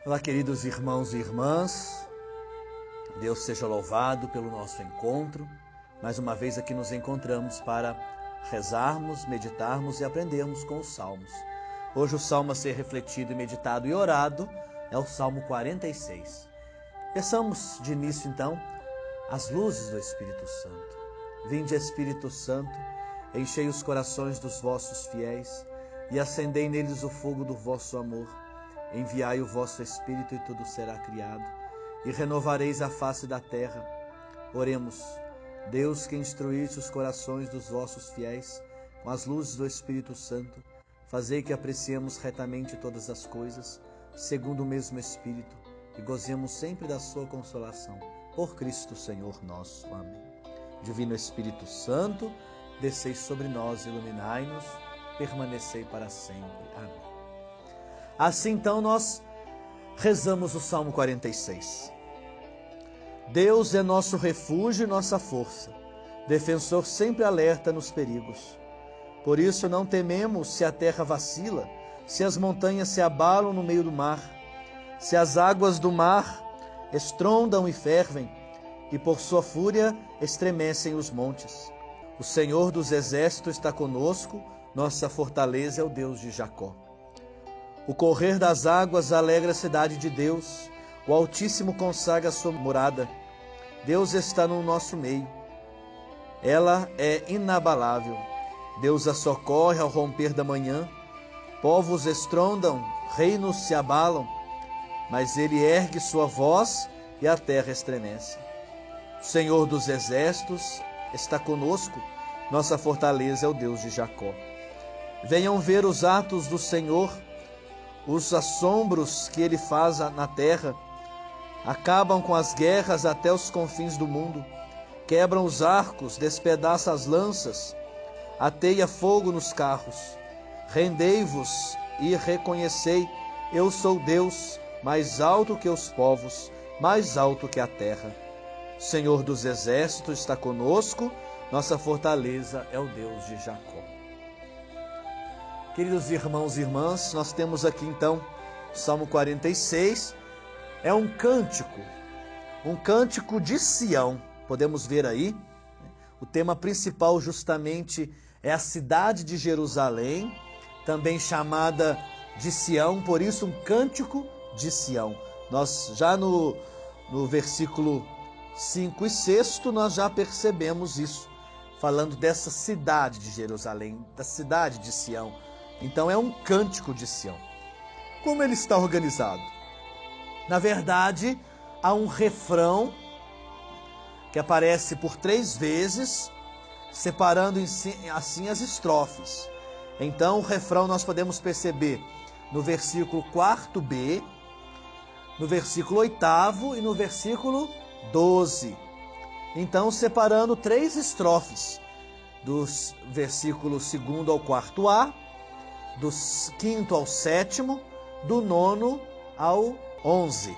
Olá, queridos irmãos e irmãs, Deus seja louvado pelo nosso encontro. Mais uma vez aqui nos encontramos para rezarmos, meditarmos e aprendermos com os salmos. Hoje o salmo a ser refletido, meditado e orado é o Salmo 46. Peçamos de início então as luzes do Espírito Santo. Vinde, Espírito Santo, enchei os corações dos vossos fiéis e acendei neles o fogo do vosso amor. Enviai o vosso Espírito e tudo será criado, e renovareis a face da terra. Oremos. Deus, que instruíste os corações dos vossos fiéis com as luzes do Espírito Santo, fazei que apreciemos retamente todas as coisas, segundo o mesmo Espírito, e gozemos sempre da sua consolação. Por Cristo Senhor nosso. Amém. Divino Espírito Santo, descei sobre nós, iluminai-nos, permanecei para sempre. Amém. Assim então nós rezamos o Salmo 46. Deus é nosso refúgio e nossa força, defensor sempre alerta nos perigos. Por isso não tememos se a terra vacila, se as montanhas se abalam no meio do mar, se as águas do mar estrondam e fervem, e por sua fúria estremecem os montes. O Senhor dos exércitos está conosco, nossa fortaleza é o Deus de Jacó. O correr das águas alegra a cidade de Deus, o Altíssimo consagra a sua morada. Deus está no nosso meio, ela é inabalável. Deus a socorre ao romper da manhã. Povos estrondam, reinos se abalam, mas ele ergue sua voz e a terra estremece. O Senhor dos exércitos está conosco, nossa fortaleza é o Deus de Jacó. Venham ver os atos do Senhor, os assombros que ele faz na terra. Acabam com as guerras até os confins do mundo, quebram os arcos, despedaça as lanças, ateia fogo nos carros. Rendei-vos e reconhecei, eu sou Deus, mais alto que os povos, mais alto que a terra. O Senhor dos exércitos está conosco, nossa fortaleza é o Deus de Jacó. Queridos irmãos e irmãs, nós temos aqui então o Salmo 46, é um cântico de Sião, podemos ver aí. O tema principal justamente é a cidade de Jerusalém, também chamada de Sião, por isso um cântico de Sião. Nós já no versículo 5 e 6 nós já percebemos isso, falando dessa cidade de Jerusalém, da cidade de Sião. Então é um cântico de Sião. Como ele está organizado? Na verdade, há um refrão que aparece por 3 vezes, separando assim as estrofes. Então o refrão nós podemos perceber no versículo 4b, no versículo 8º e no versículo 12. Então separando 3 estrofes, dos versículos 2º ao 4a, do 5º ao 7º, do 9º ao 11.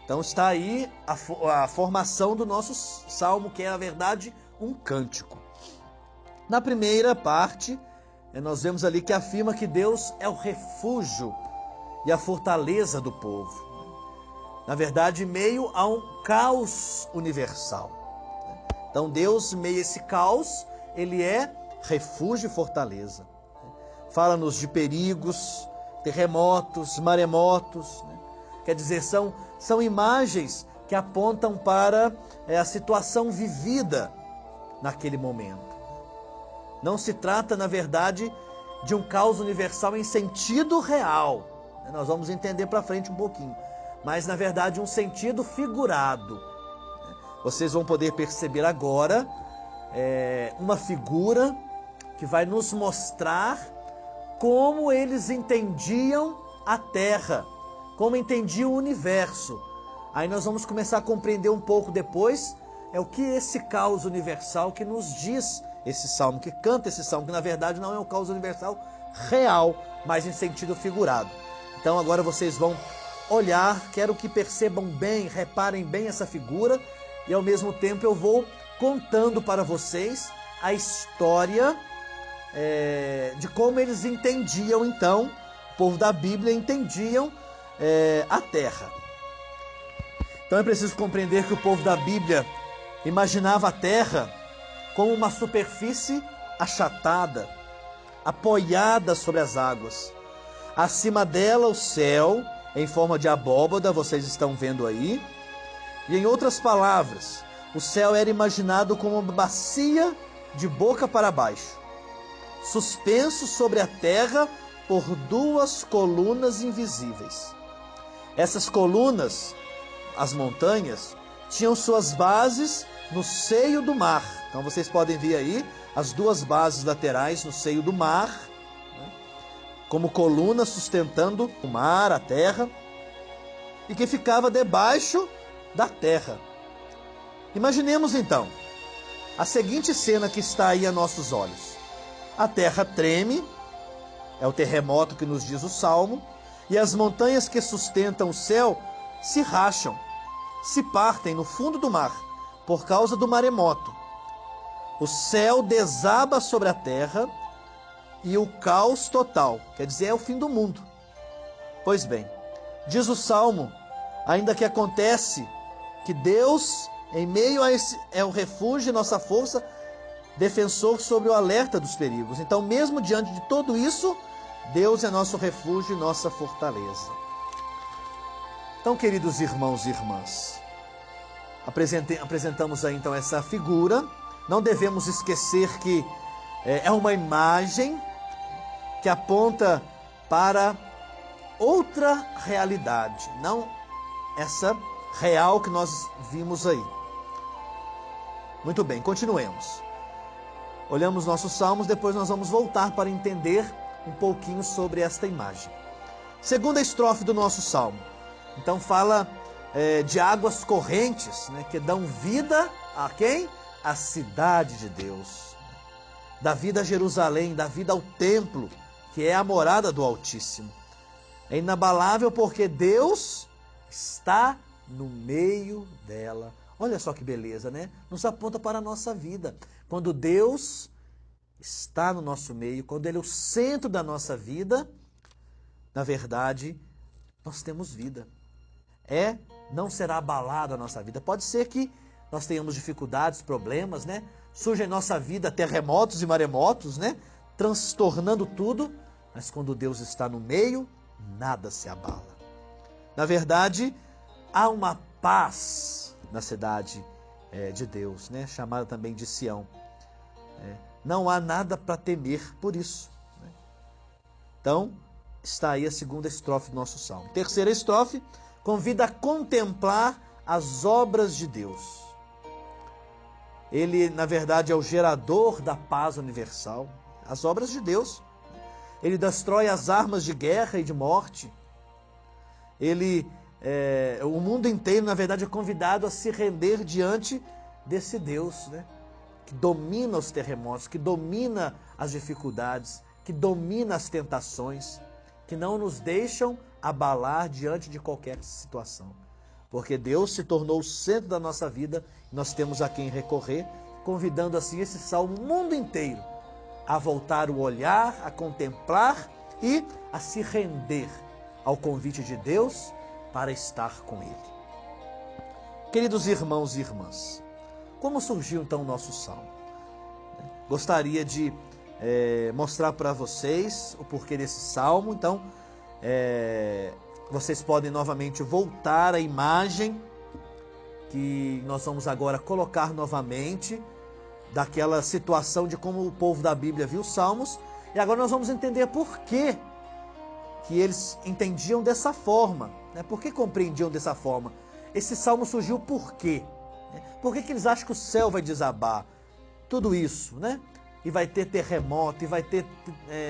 Então está aí a formação do nosso salmo, que é, na verdade, um cântico. Na primeira parte, nós vemos ali que afirma que Deus é o refúgio e a fortaleza do povo. Na verdade, em meio a um caos universal. Então Deus, em meio a esse caos, ele é refúgio e fortaleza. Fala-nos de perigos, terremotos, maremotos. Quer dizer, são imagens que apontam para a situação vivida naquele momento. Não se trata, na verdade, de um caos universal em sentido real. Nós vamos entender para frente um pouquinho. Mas, na verdade, um sentido figurado. Vocês vão poder perceber agora uma figura que vai nos mostrar como eles entendiam a Terra, como entendiam o universo. Aí nós vamos começar a compreender um pouco depois o que esse caos universal que nos diz esse salmo, que canta esse salmo, que na verdade não é um caos universal real, mas em sentido figurado. Então agora vocês vão olhar, quero que percebam bem, reparem bem essa figura, e ao mesmo tempo eu vou contando para vocês a história de como eles entendiam então, o povo da Bíblia entendiam a terra. Então é preciso compreender que o povo da Bíblia imaginava a terra como uma superfície achatada, apoiada sobre as águas. Acima dela o céu, em forma de abóbada, vocês estão vendo aí. E em outras palavras, o céu era imaginado como uma bacia de boca para baixo, suspenso sobre a terra por duas colunas invisíveis. Essas colunas, as montanhas, tinham suas bases no seio do mar. Então vocês podem ver aí as duas bases laterais no seio do mar, né, como colunas sustentando o mar, a terra, e que ficava debaixo da terra. Imaginemos então a seguinte cena que está aí a nossos olhos. A terra treme, é o terremoto que nos diz o Salmo, e as montanhas que sustentam o céu se racham, se partem no fundo do mar, por causa do maremoto. O céu desaba sobre a terra e o caos total, quer dizer, é o fim do mundo. Pois bem, diz o Salmo, ainda que acontece que Deus, em meio a esse, é o refúgio e nossa força, defensor sobre o alerta dos perigos. Então, mesmo diante de tudo isso, Deus é nosso refúgio e nossa fortaleza. Então, queridos irmãos e irmãs, apresentamos aí então essa figura. Não devemos esquecer que é uma imagem que aponta para outra realidade, não essa real que nós vimos aí. Muito bem, continuemos. Olhamos nossos salmos, depois nós vamos voltar para entender um pouquinho sobre esta imagem. Segunda estrofe do nosso salmo. Então fala de águas correntes, né, que dão vida a quem? A cidade de Deus. Dá vida a Jerusalém, dá vida ao templo, que é a morada do Altíssimo. É inabalável porque Deus está no meio dela. Olha só que beleza, né? Nos aponta para a nossa vida. Quando Deus está no nosso meio, quando Ele é o centro da nossa vida, na verdade, nós temos vida. Não será abalada a nossa vida. Pode ser que nós tenhamos dificuldades, problemas, né? Surge em nossa vida terremotos e maremotos, né? Transtornando tudo, mas quando Deus está no meio, nada se abala. Na verdade, há uma paz na cidade de Deus, né? Chamada também de Sião. Não há nada para temer por isso, né? Então, está aí a segunda estrofe do nosso salmo. Terceira estrofe convida a contemplar as obras de Deus. Ele, na verdade, é o gerador da paz universal. As obras de Deus. Ele destrói as armas de guerra e de morte. O mundo inteiro, na verdade, é convidado a se render diante desse Deus, né? Que domina os terremotos, que domina as dificuldades, que domina as tentações, que não nos deixam abalar diante de qualquer situação. Porque Deus se tornou o centro da nossa vida, e nós temos a quem recorrer, convidando assim esse salmo, o mundo inteiro, a voltar o olhar, a contemplar e a se render ao convite de Deus para estar com Ele. Queridos irmãos e irmãs, como surgiu então o nosso salmo? Gostaria de mostrar para vocês o porquê desse salmo. Então, vocês podem novamente voltar à imagem que nós vamos agora colocar novamente daquela situação de como o povo da Bíblia viu os salmos. E agora nós vamos entender por que eles entendiam dessa forma, né? Por que compreendiam dessa forma? Esse salmo surgiu por quê? Por que eles acham que o céu vai desabar? Tudo isso, né? E vai ter terremoto, e vai ter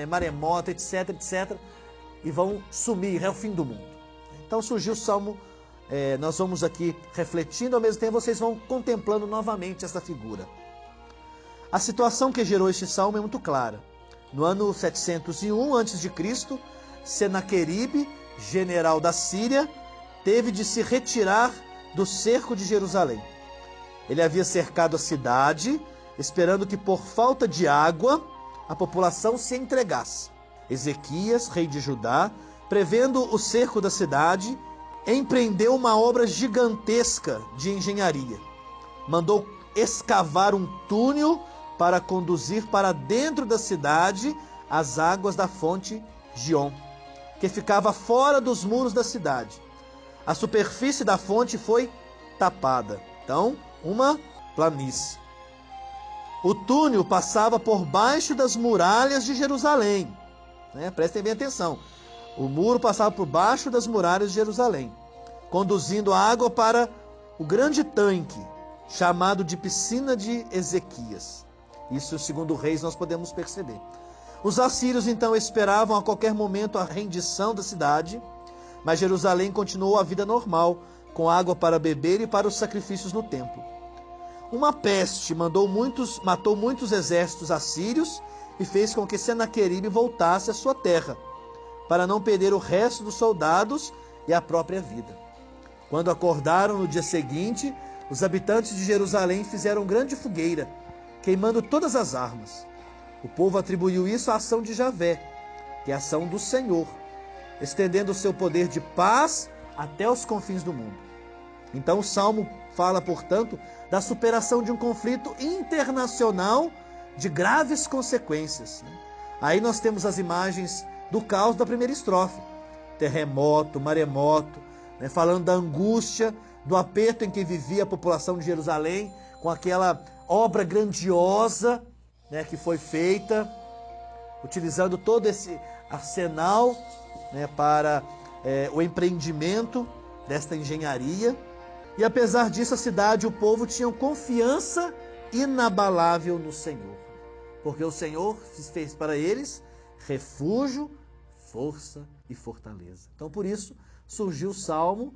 maremoto, etc, etc. E vão sumir, é o fim do mundo. Então surgiu o salmo, nós vamos aqui refletindo, ao mesmo tempo vocês vão contemplando novamente essa figura. A situação que gerou este salmo é muito clara. No ano 701 a.C., Senaqueribe, general da Síria, teve de se retirar do cerco de Jerusalém. Ele havia cercado a cidade, esperando que por falta de água a população se entregasse. Ezequias, rei de Judá, prevendo o cerco da cidade, empreendeu uma obra gigantesca de engenharia. Mandou escavar um túnel para conduzir para dentro da cidade as águas da fonte Gion, que ficava fora dos muros da cidade. A superfície da fonte foi tapada, então uma planície. O túnel passava por baixo das muralhas de Jerusalém. Prestem bem atenção. O muro passava por baixo das muralhas de Jerusalém, conduzindo a água para o grande tanque, chamado de Piscina de Ezequias. Isso, segundo Reis, nós podemos perceber. Os assírios, então, esperavam a qualquer momento a rendição da cidade, mas Jerusalém continuou a vida normal, com água para beber e para os sacrifícios no templo. Uma peste matou muitos exércitos assírios e fez com que Senaqueribe voltasse à sua terra, para não perder o resto dos soldados e a própria vida. Quando acordaram no dia seguinte, os habitantes de Jerusalém fizeram grande fogueira, queimando todas as armas. O povo atribuiu isso à ação de Javé, que é a ação do Senhor, estendendo o seu poder de paz até os confins do mundo. Então o Salmo fala, portanto, da superação de um conflito internacional de graves consequências. Aí nós temos as imagens do caos da primeira estrofe. Terremoto, maremoto, falando da angústia, do aperto em que vivia a população de Jerusalém, com aquela obra grandiosa que foi feita, utilizando todo esse arsenal para o empreendimento desta engenharia. E apesar disso, a cidade e o povo tinham confiança inabalável no Senhor, porque o Senhor fez para eles refúgio, força e fortaleza. Então, por isso surgiu o Salmo,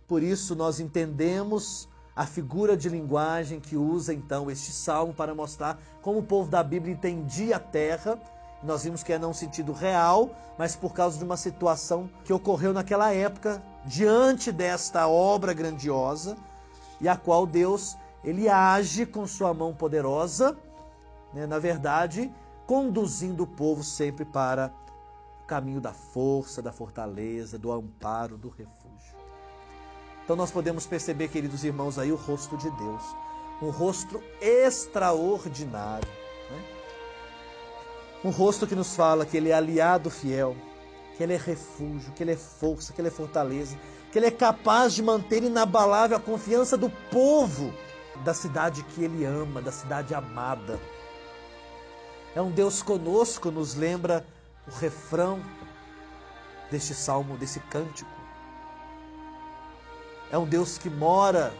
por isso nós entendemos a figura de linguagem que usa então este Salmo para mostrar como o povo da Bíblia entendia a terra. Nós vimos que é num sentido real, mas por causa de uma situação que ocorreu naquela época, diante desta obra grandiosa, e a qual Deus ele age com sua mão poderosa, na verdade, conduzindo o povo sempre para o caminho da força, da fortaleza, do amparo, do refúgio. Então nós podemos perceber, queridos irmãos, aí o rosto de Deus, um rosto extraordinário, um rosto que nos fala que Ele é aliado fiel, que Ele é refúgio, que Ele é força, que Ele é fortaleza, que Ele é capaz de manter inabalável a confiança do povo da cidade que Ele ama, da cidade amada. É um Deus conosco, nos lembra o refrão deste salmo, desse cântico. É um Deus que mora,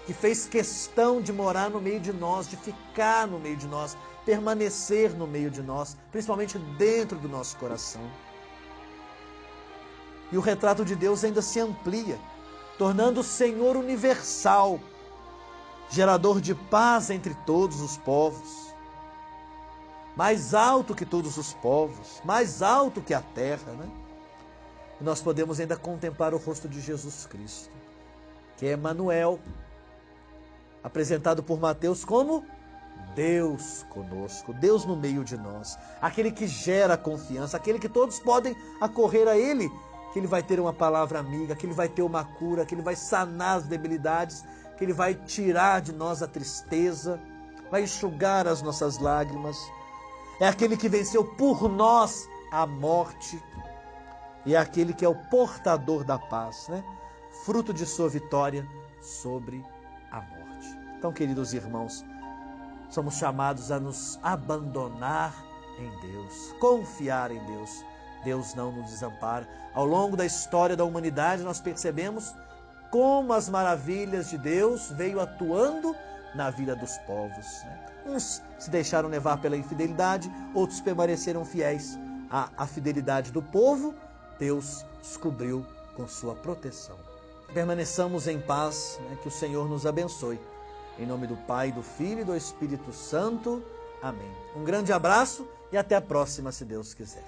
que fez questão de morar no meio de nós, de ficar no meio de nós, permanecer no meio de nós, principalmente dentro do nosso coração. E o retrato de Deus ainda se amplia, tornando o Senhor universal, gerador de paz entre todos os povos, mais alto que todos os povos, mais alto que a terra, E nós podemos ainda contemplar o rosto de Jesus Cristo, que é Emanuel, apresentado por Mateus como Deus conosco, Deus no meio de nós, aquele que gera confiança, aquele que todos podem acorrer a Ele, que Ele vai ter uma palavra amiga, que Ele vai ter uma cura, que Ele vai sanar as debilidades, que Ele vai tirar de nós a tristeza, vai enxugar as nossas lágrimas. É aquele que venceu por nós a morte e é aquele que é o portador da paz, Fruto de sua vitória sobre a morte. Então, queridos irmãos, somos chamados a nos abandonar em Deus, confiar em Deus. Deus não nos desampara. Ao longo da história da humanidade, nós percebemos como as maravilhas de Deus veio atuando na vida dos povos. Uns se deixaram levar pela infidelidade, outros permaneceram fiéis à fidelidade do povo. Deus descobriu com sua proteção. Permaneçamos em paz, que o Senhor nos abençoe. Em nome do Pai, do Filho e do Espírito Santo. Amém. Um grande abraço e até a próxima, se Deus quiser.